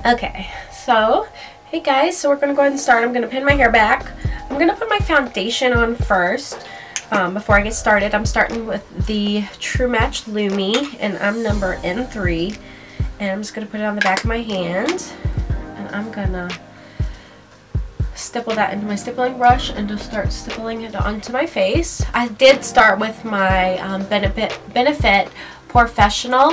Okay, so hey guys, so we're gonna go ahead and start. I'm gonna pin my hair back. I'm gonna put my foundation on first. Before I get started, I'm starting with the True Match Lumi, and I'm number N3, and I'm just gonna put it on the back of my hand, and I'm gonna stipple that into my stippling brush and just start stippling it onto my face. I did start with my Benefit Professional.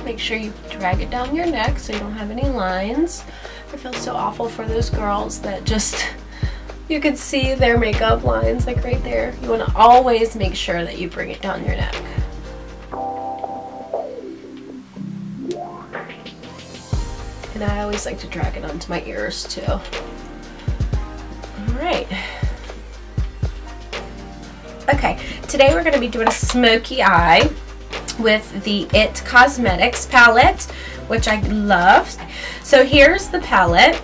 Make sure you drag it down your neck so you don't have any lines. I feel so awful for those girls that just, you could see their makeup lines like right there. You want to always make sure that you bring it down your neck. And I always like to drag it onto my ears too. Alright. Okay, today we're going to be doing a smoky eye with the IT Cosmetics palette, which I love. So here's the palette.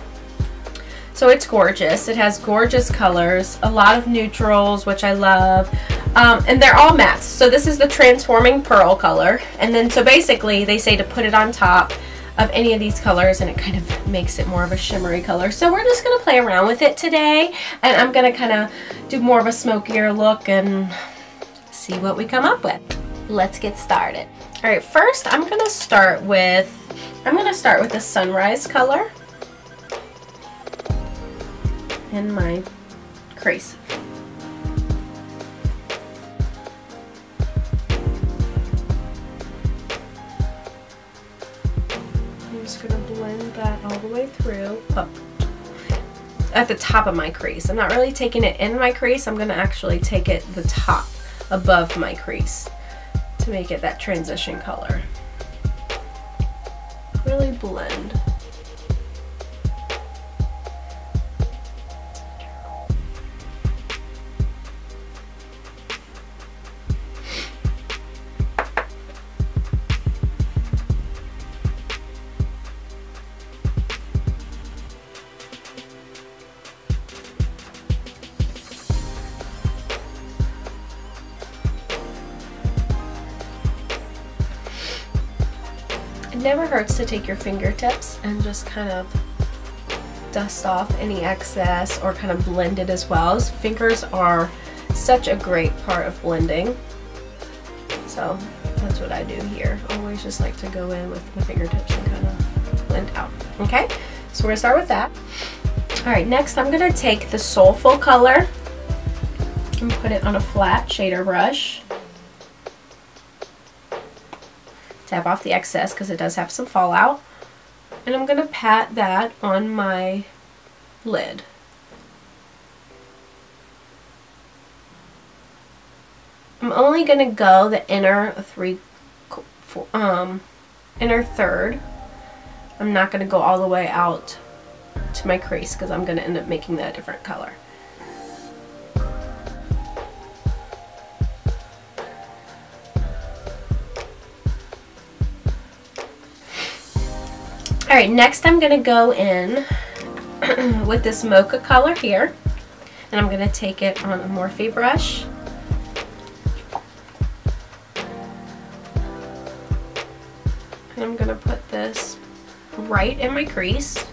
So it's gorgeous. It has gorgeous colors, a lot of neutrals, which I love, and they're all mattes. So this is the Transforming Pearl color, and then so basically they say to put it on top of any of these colors and it kind of makes it more of a shimmery color. So we're just going to play around with it today, and I'm going to kind of do more of a smokier look and see what we come up with. Let's get started. All right, first I'm gonna start with the Sunrise color in my crease. I'm just gonna blend that all the way through up at the top of my crease. I'm not really taking it in my crease. I'm gonna actually take it the top above my crease to make it that transition color. Really blend. It never hurts to take your fingertips and just kind of dust off any excess or kind of blend it as well. Fingers are such a great part of blending. So that's what I do here. Always just like to go in with my fingertips and kind of blend out. Okay, so we're gonna start with that. All right, next I'm gonna take the Soulful color and put it on a flat shader brush. Tap off the excess because it does have some fallout, and I'm going to pat that on my lid. I'm only going to go the inner third. I'm not going to go all the way out to my crease because I'm going to end up making that a different color. Alright, next I'm going to go in with this Mocha color here, and I'm going to take it on a Morphe brush. And I'm going to put this right in my crease.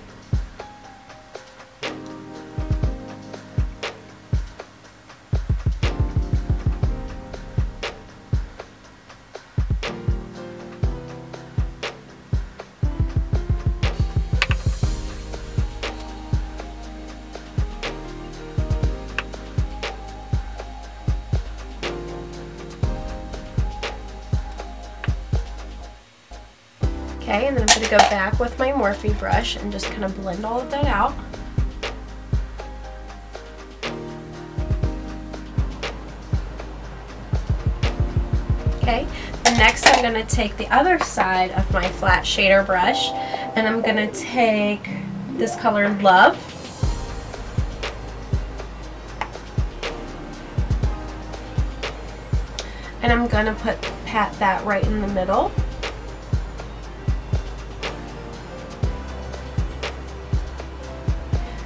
Okay, and then I'm going to go back with my Morphe brush and just kind of blend all of that out. Okay, And next I'm going to take the other side of my flat shader brush, and I'm going to take this color Love. And I'm going to pat that right in the middle.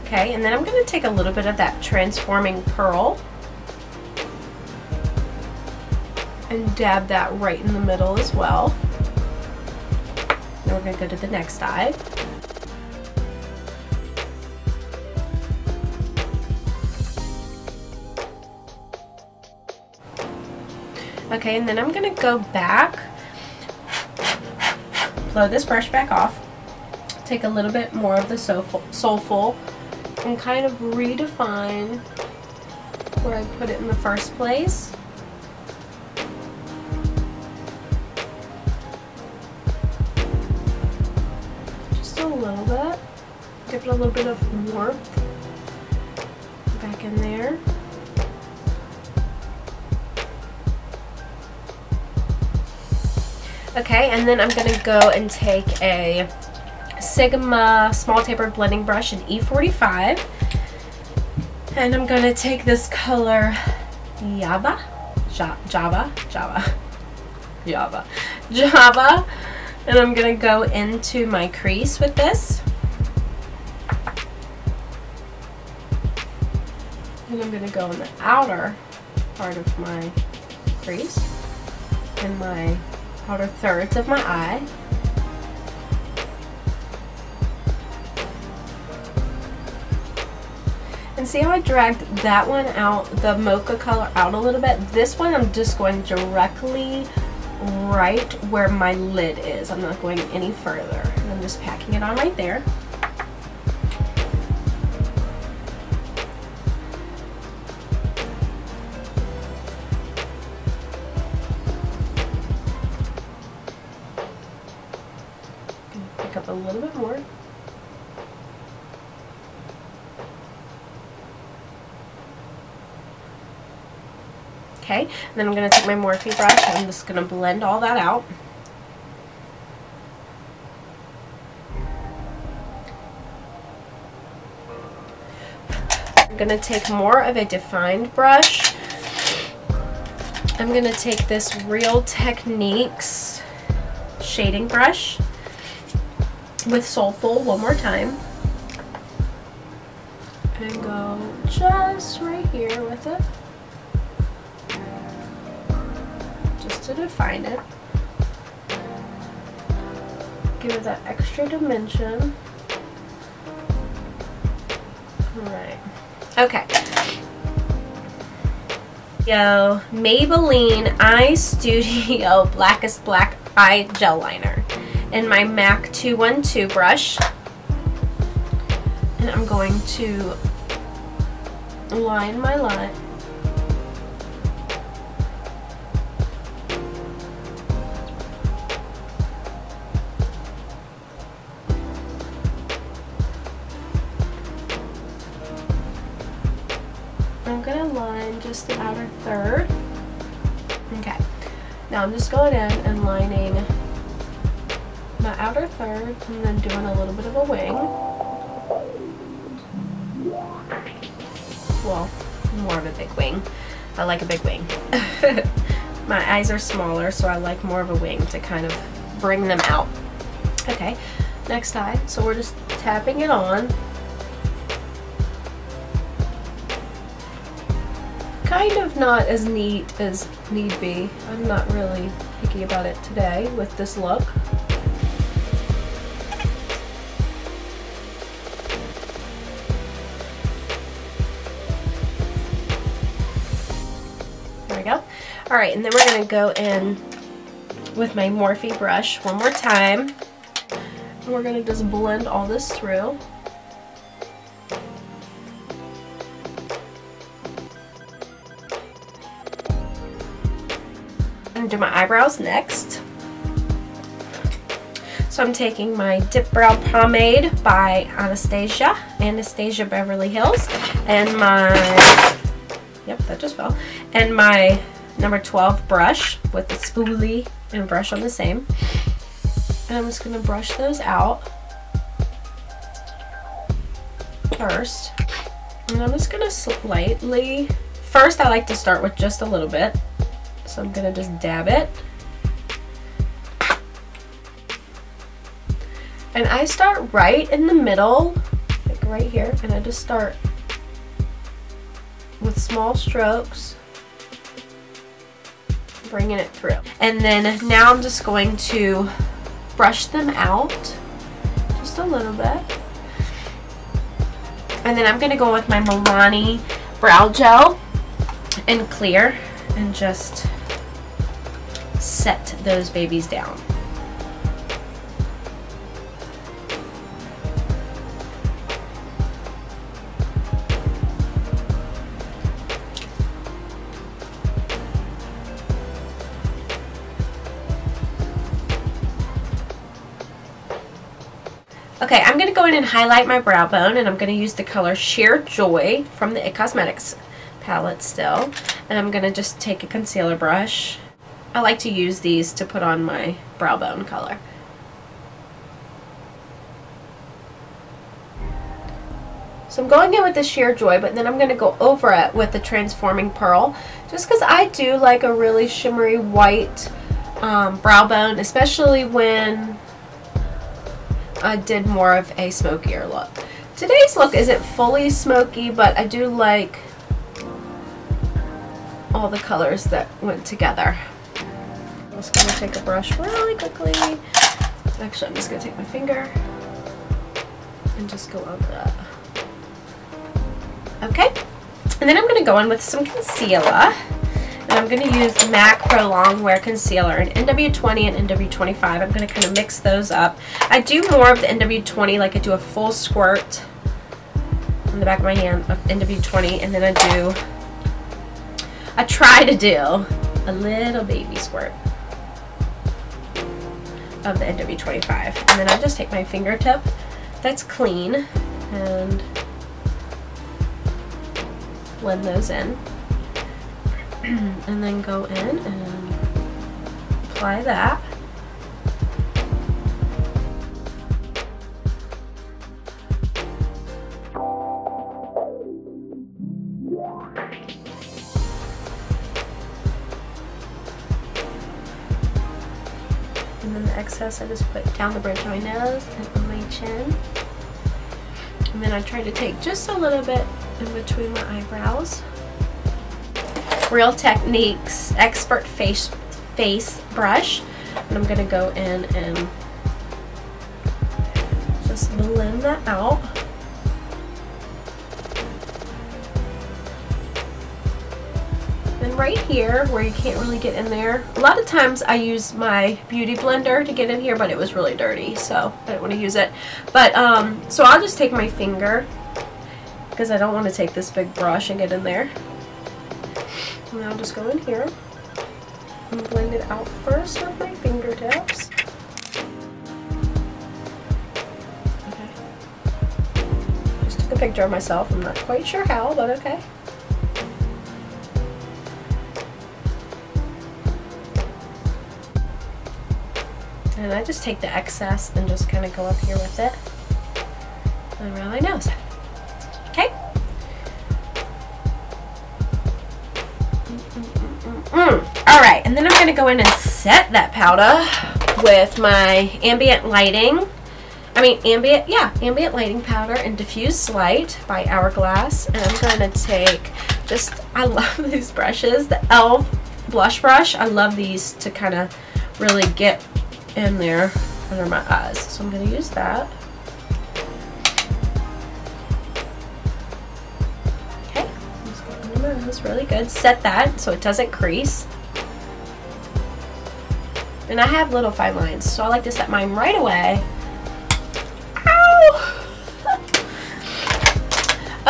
Okay, and then I'm going to take a little bit of that Transforming Pearl and dab that right in the middle as well. Now we're going to go to the next eye. Okay, and then I'm going to go back, blow this brush back off, take a little bit more of the Soulful, and kind of redefine where I put it in the first place. Just a little bit. Give it a little bit of warmth back in there. Okay, and then I'm going to go and take a Sigma small tapered blending brush in E45, and I'm going to take this color Java, and I'm going to go into my crease with this, and I'm going to go in the outer part of my crease and my outer thirds of my eye. And see how I dragged that one out, the mocha color out a little bit? This one I'm just going directly right where my lid is. I'm not going any further. And I'm just packing it on right there. Pick up a little bit more. Okay, and then I'm going to take my Morphe brush and I'm just going to blend all that out. I'm going to take more of a defined brush. I'm going to take this Real Techniques shading brush with Soulful one more time. And go just right here with it. To define it. Give it that extra dimension. Alright. Okay. Yo, Maybelline Eye Studio Blackest Black Eye Gel Liner in my MAC 212 brush. And I'm going to line my line. I'm going to line just the outer third. Okay, now I'm just going in and lining my outer third and then doing a little bit of a wing. Well, more of a big wing. I like a big wing. My eyes are smaller, so I like more of a wing to kind of bring them out. Okay, next eye. So we're just tapping it on. Kind of not as neat as need be. I'm not really picky about it today with this look. There we go. Alright, and then we're going to go in with my Morphe brush one more time. And we're going to just blend all this through. Do my eyebrows next. So I'm taking my Dip Brow Pomade by Anastasia Beverly Hills, and my, yep, that just fell, and my number 12 brush with the spoolie and brush on the same. And I'm just going to brush those out first. And I'm just going to slightly, first I like to start with just a little bit. So I'm going to just dab it. And I start right in the middle, like right here, and I just start with small strokes, bringing it through. And then now I'm just going to brush them out just a little bit. And then I'm going to go with my Milani Brow Gel in clear and just set those babies down. Okay, I'm going to go in and highlight my brow bone, and I'm going to use the color Sheer Joy from the IT Cosmetics palette still. And I'm going to just take a concealer brush. I like to use these to put on my brow bone color. So I'm going in with the Sheer Joy, but then I'm going to go over it with the Transforming Pearl, just because I do like a really shimmery white brow bone, especially when I did more of a smokier look. Today's look isn't fully smoky, but I do like all the colors that went together. I'm just going to take a brush really quickly. Actually, I'm just going to take my finger and just go over that. Okay, and then I'm going to go in with some concealer. And I'm going to use the MAC Pro Longwear Concealer in NW20 and NW25. I'm going to kind of mix those up. I do more of the NW20, like I do a full squirt on the back of my hand of NW20, and then I try to do a little baby squirt of the NW25. And then I just take my fingertip that's clean and blend those in. And then go in and apply that. And then the excess I just put down the bridge of my nose and on my chin. And then I try to take just a little bit in between my eyebrows. Real Techniques Expert Face Brush, and I'm going to go in and just blend that out. And right here where you can't really get in there, a lot of times I use my beauty blender to get in here, but it was really dirty, so I didn't want to use it. But so I'll just take my finger because I don't want to take this big brush and get in there. And I'll just go in here and blend it out first with my fingertips. Okay. Just took a picture of myself. I'm not quite sure how, but okay. And I just take the excess and just kind of go up here with it and around my nose. Okay. Alright, and then I'm going to go in and set that powder with my ambient lighting powder in Diffuse Light by Hourglass. And I'm going to take I love these brushes, the e.l.f. blush brush. I love these to kind of really get in there under my eyes. So I'm going to use that. Okay, just go under my nose really good. Set that so it doesn't crease. And I have little fine lines, so I like to set mine right away. Ow!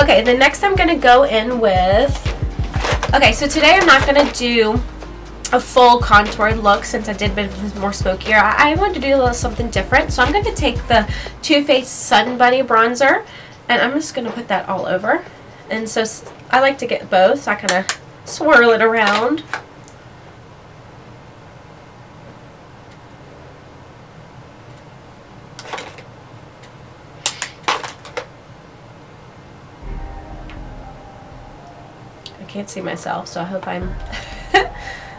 Okay, then next I'm going to go in with... Okay, so today I'm not going to do a full contoured look since I did a bit more smokier. I wanted to do a little something different, so I'm going to take the Too Faced Sun Bunny bronzer, and I'm just going to put that all over. And so I like to get both, so I kind of swirl it around. I can't see myself, so I hope I'm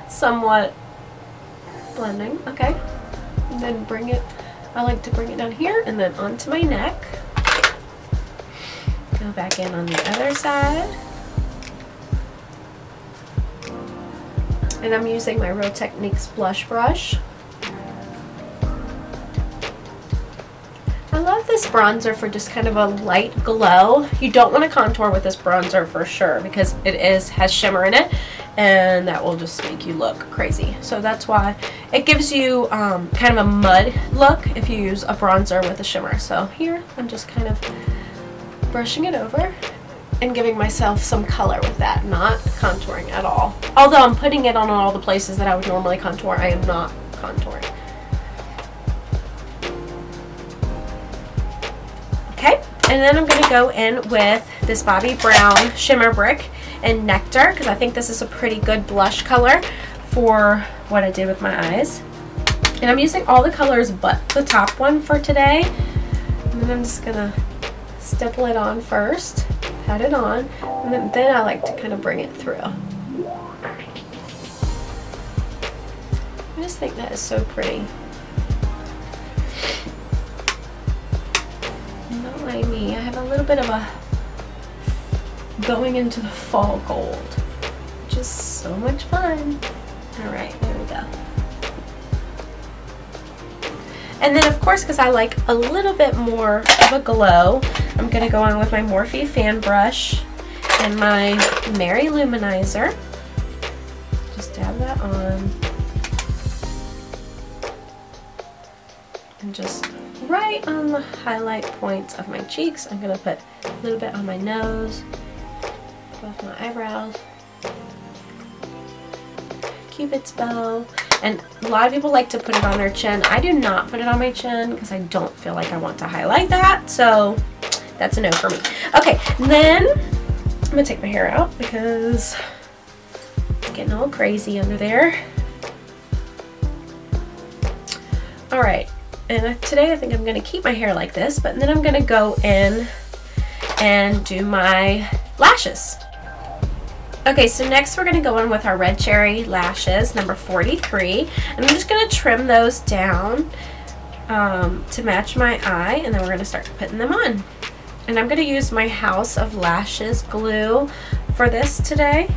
somewhat blending. Okay. And then bring it, I like to bring it down here and then onto my neck. Go back in on the other side. And I'm using my Real Techniques blush brush. I love this bronzer for just kind of a light glow. You don't want to contour with this bronzer for sure because it has shimmer in it, and that will just make you look crazy. So that's why it gives you kind of a mud look if you use a bronzer with a shimmer. So here I'm just kind of brushing it over and giving myself some color with that, not contouring at all. Although I'm putting it on all the places that I would normally contour, I am not contouring. Okay, and then I'm going to go in with this Bobbi Brown Shimmer Brick and Nectar, because I think this is a pretty good blush color for what I did with my eyes. And I'm using all the colors but the top one for today. And then I'm just going to stipple it on first, pat it on, and then I like to kind of bring it through. I just think that is so pretty. Not like me, I have a little bit of a going into the fall gold, which is so much fun. Alright, there we go. And then of course, because I like a little bit more of a glow, I'm going to go on with my Morphe fan brush and my Mary Luminizer. Just dab that on. And just right on the highlight points of my cheeks. I'm going to put a little bit on my nose, above my eyebrows, Cupid's bow. And a lot of people like to put it on their chin. I do not put it on my chin because I don't feel like I want to highlight that. So that's a no for me. Okay, then I'm going to take my hair out because it's getting all crazy under there. Alright, and today I think I'm going to keep my hair like this, but then I'm going to go in and do my lashes. Okay, so next we're going to go in with our Red Cherry lashes, number 43. And I'm just going to trim those down to match my eye, and then we're going to start putting them on. And I'm going to use my House of Lashes glue for this today.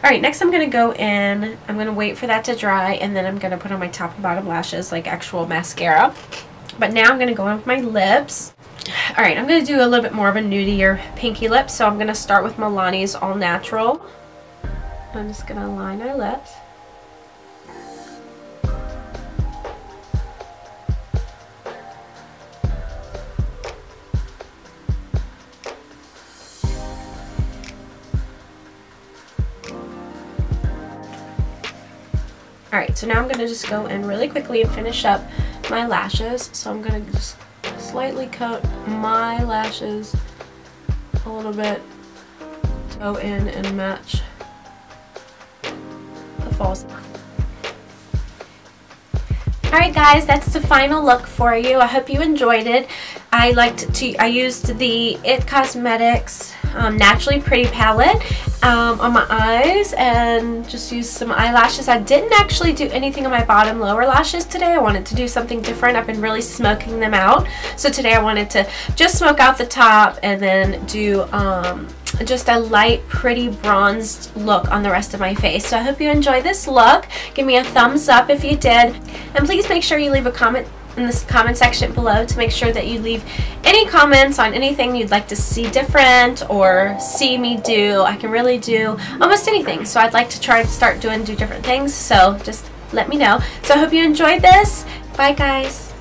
Alright, next I'm going to go in, I'm going to wait for that to dry, and then I'm going to put on my top and bottom lashes like actual mascara. But now I'm going to go in with my lips. Alright, I'm going to do a little bit more of a nudier pinky lip, so I'm going to start with Milani's All Natural. I'm just going to line our lips. Alright, so now I'm going to just go in really quickly and finish up my lashes. So I'm going to just slightly coat my lashes a little bit to go in and match the false. Alright guys, that's the final look for you. I hope you enjoyed it. I used the IT Cosmetics Naturally Pretty palette on my eyes and just used some eyelashes. I didn't actually do anything on my bottom lower lashes today. I wanted to do something different. I've been really smoking them out. So today I wanted to just smoke out the top and then do just a light, pretty bronzed look on the rest of my face. So I hope you enjoyed this look. Give me a thumbs up if you did. And please make sure you leave a comment in the comment section below to make sure that you leave any comments on anything you'd like to see different or see me do. I can really do almost anything, so I'd like to try to start do different things, so just let me know. So I hope you enjoyed this. Bye guys.